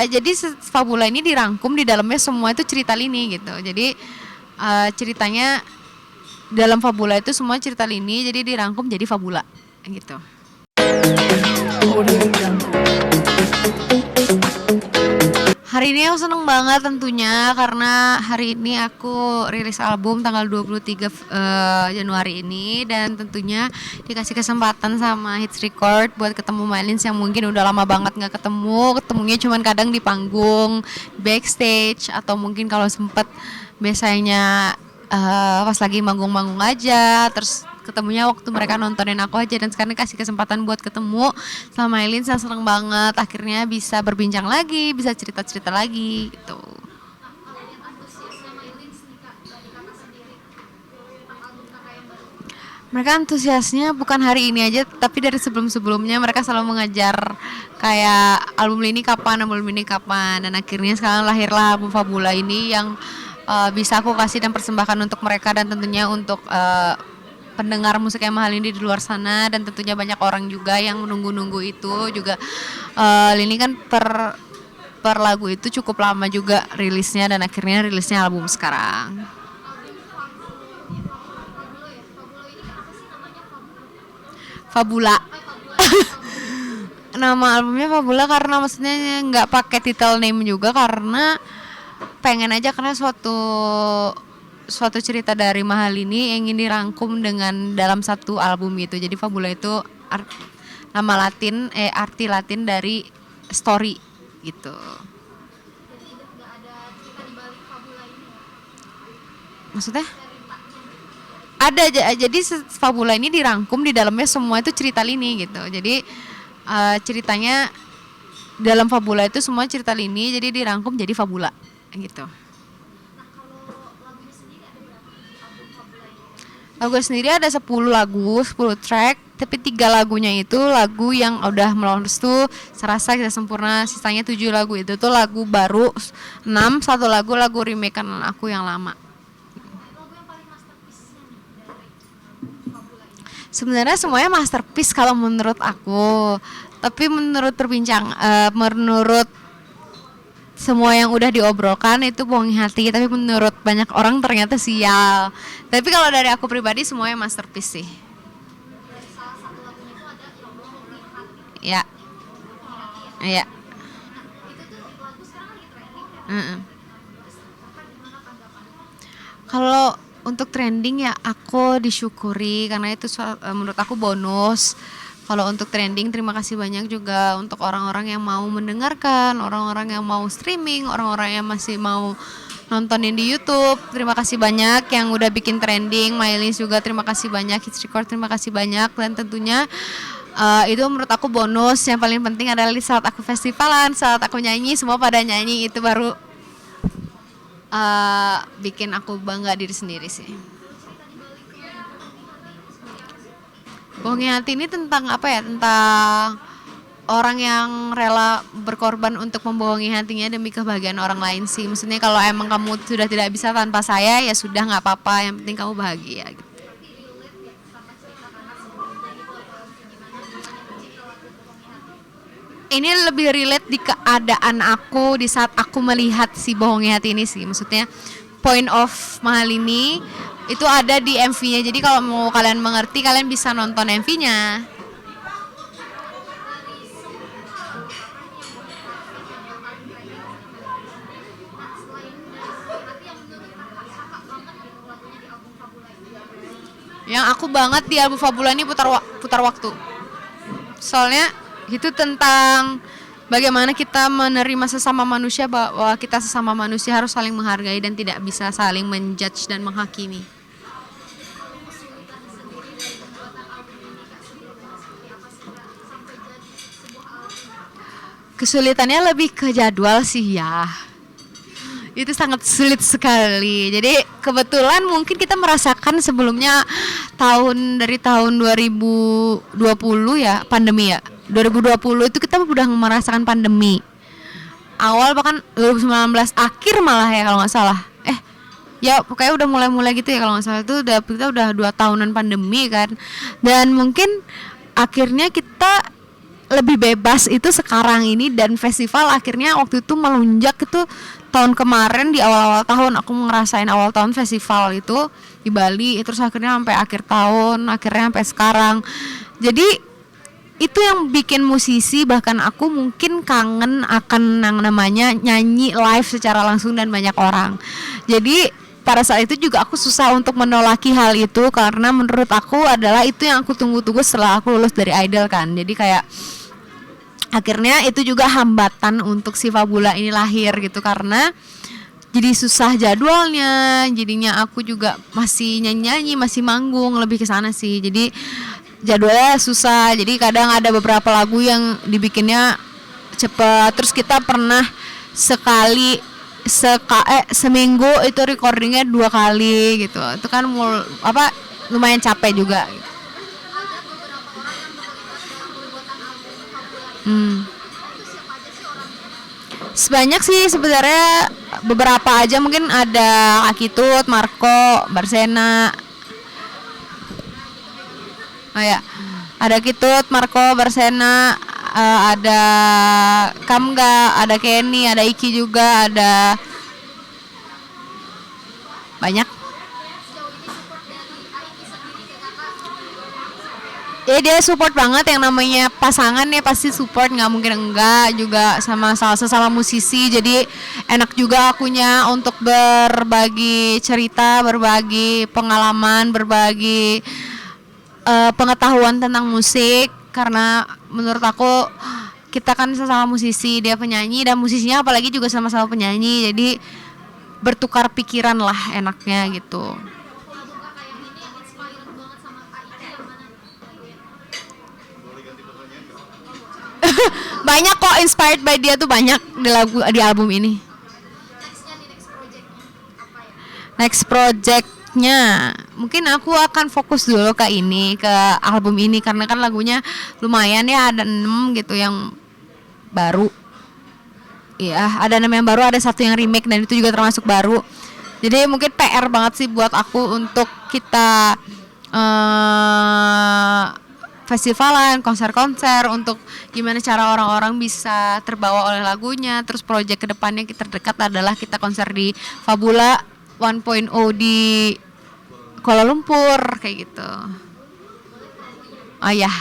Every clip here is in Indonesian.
Jadi Fabula ini dirangkum di dalamnya semua itu cerita lini gitu. Jadi ceritanya dalam Fabula itu semua cerita lini, jadi dirangkum jadi Fabula gitu. Hari ini aku seneng banget tentunya karena hari ini aku rilis album tanggal 23 Januari ini, dan tentunya dikasih kesempatan sama Hits Record buat ketemu Mylins yang mungkin udah lama banget gak ketemunya cuman kadang di panggung, backstage, atau mungkin kalau sempet biasanya pas lagi manggung-manggung aja, terus ketemunya waktu mereka nontonin aku aja, dan sekarang kasih kesempatan buat ketemu sama Mylins. Saya seneng banget akhirnya bisa berbincang lagi, bisa cerita-cerita lagi gitu. Mereka antusiasnya bukan hari ini aja, tapi dari sebelum-sebelumnya mereka selalu mengajar kayak album ini kapan, dan akhirnya sekarang lahirlah album Fabula ini yang bisa aku kasih dan persembahkan untuk mereka, dan tentunya untuk pendengar musik yang mahal ini di luar sana, dan tentunya banyak orang juga yang menunggu-nunggu itu juga. Ini kan per lagu itu cukup lama juga rilisnya, dan akhirnya rilisnya album sekarang. Fabula. Nama albumnya Fabula karena maksudnya nggak pakai title name juga, karena pengen aja, karena suatu cerita dari Mahal ini ingin dirangkum dengan dalam satu album gitu. Jadi Fabula itu nama Latin, arti Latin dari story gitu. Maksudnya? Jadi Fabula ini dirangkum di dalamnya semua itu cerita lini gitu. Jadi ceritanya dalam Fabula itu semua cerita lini, jadi dirangkum jadi Fabula gitu. Lagu sendiri ada 10 lagu, 10 track, tapi 3 lagunya itu lagu yang udah melontos tuh Serasa Kita Sempurna, sisanya 7 lagu itu tuh lagu baru, 6, satu lagu remake-an aku yang lama. Sebenarnya semuanya masterpiece kalau menurut aku, tapi menurut menurut semua yang udah diobrolkan itu bohongi hati, tapi menurut banyak orang ternyata sial. Tapi kalau dari aku pribadi semuanya masterpiece sih. Ya, ya. Kalau untuk trending ya aku disyukuri karena itu menurut aku bonus. Kalau untuk trending, terima kasih banyak juga untuk orang-orang yang mau mendengarkan, orang-orang yang mau streaming, orang-orang yang masih mau nontonin di YouTube. Terima kasih banyak yang udah bikin trending. Mylins juga terima kasih banyak, Hits Record terima kasih banyak, dan tentunya itu menurut aku bonus. Yang paling penting adalah di saat aku festivalan, saat aku nyanyi, semua pada nyanyi, itu baru bikin aku bangga diri sendiri sih. Bohongi Hati ini tentang apa ya? Tentang orang yang rela berkorban untuk membohongi hatinya demi kebahagiaan orang lain sih. Maksudnya kalau emang kamu sudah tidak bisa tanpa saya, ya sudah, nggak apa-apa. Yang penting kamu bahagia gitu. Ini lebih relate di keadaan aku di saat aku melihat si Bohongi Hati ini sih. Maksudnya point of Mahal ini itu ada di MV-nya. Jadi kalau mau kalian mengerti, kalian bisa nonton MV-nya. Yang aku banget di album Fabula ini putar waktu. Soalnya itu tentang bagaimana kita menerima sesama manusia, bahwa kita sesama manusia harus saling menghargai dan tidak bisa saling menjudge dan menghakimi. Kesulitannya lebih ke jadwal sih ya. Itu sangat sulit sekali. Jadi kebetulan mungkin kita merasakan sebelumnya dari tahun 2020 ya, pandemi ya. 2020 itu kita udah merasakan pandemi. Awal bahkan 2019 akhir malah ya kalau nggak salah. Ya pokoknya udah mulai gitu ya kalau nggak salah, itu kita udah 2 tahunan pandemi kan. Dan mungkin akhirnya kita lebih bebas itu sekarang ini, dan festival akhirnya waktu itu melunjak itu tahun kemarin di awal-awal tahun aku ngerasain awal tahun festival itu di Bali, terus akhirnya sampai akhir tahun, akhirnya sampai sekarang. Jadi itu yang bikin musisi bahkan aku mungkin kangen akan yang namanya nyanyi live secara langsung dan banyak orang. Jadi pada saat itu juga aku susah untuk menolaki hal itu karena menurut aku adalah itu yang aku tunggu-tunggu setelah aku lulus dari Idol kan. Jadi kayak akhirnya itu juga hambatan untuk si Fabula ini lahir gitu, karena jadi susah jadwalnya, jadinya aku juga masih nyanyi-nyanyi, masih manggung, lebih ke sana sih. Jadi jadwalnya susah, jadi kadang ada beberapa lagu yang dibikinnya cepet, terus kita pernah seminggu itu recordingnya 2 kali gitu, itu kan lumayan capek juga. Sebanyak sih sebenarnya, beberapa aja, mungkin ada Akitut, Marco, Barsena. Oh ya, ada Kitut, Marco, Barsena, ada Kamga, ada Kenny, ada Iki juga, ada banyak. Ya dia support banget, yang namanya pasangan ya pasti support, nggak mungkin enggak, juga sama sesama musisi, jadi enak juga akunya untuk berbagi cerita, berbagi pengalaman, berbagi pengetahuan tentang musik, karena menurut aku kita kan sesama musisi, dia penyanyi dan musisinya apalagi juga sama-sama penyanyi, jadi bertukar pikiran lah enaknya gitu. Banyak kok, inspired by dia tuh banyak di album ini. Next projectnya mungkin aku akan fokus dulu ke album ini, karena kan lagunya lumayan ya, ada 6 gitu yang baru. Iya, ada 6 yang baru, ada 1 yang remake dan itu juga termasuk baru. Jadi mungkin PR banget sih buat aku untuk kita festivalan, konser-konser, untuk gimana cara orang-orang bisa terbawa oleh lagunya. Terus project kedepannya kita terdekat adalah kita konser di Fabula 1.0 di Kuala Lumpur kayak gitu. Oh ya.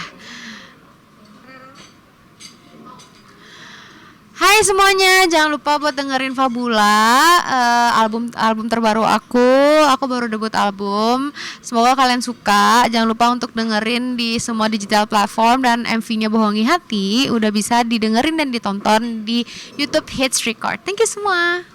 Hai semuanya, jangan lupa buat dengerin Fabula, album terbaru aku baru debut album. Semoga kalian suka. Jangan lupa untuk dengerin di semua digital platform, dan MV-nya Bohongi Hati udah bisa didengerin dan ditonton di YouTube Hits Record. Thank you semua.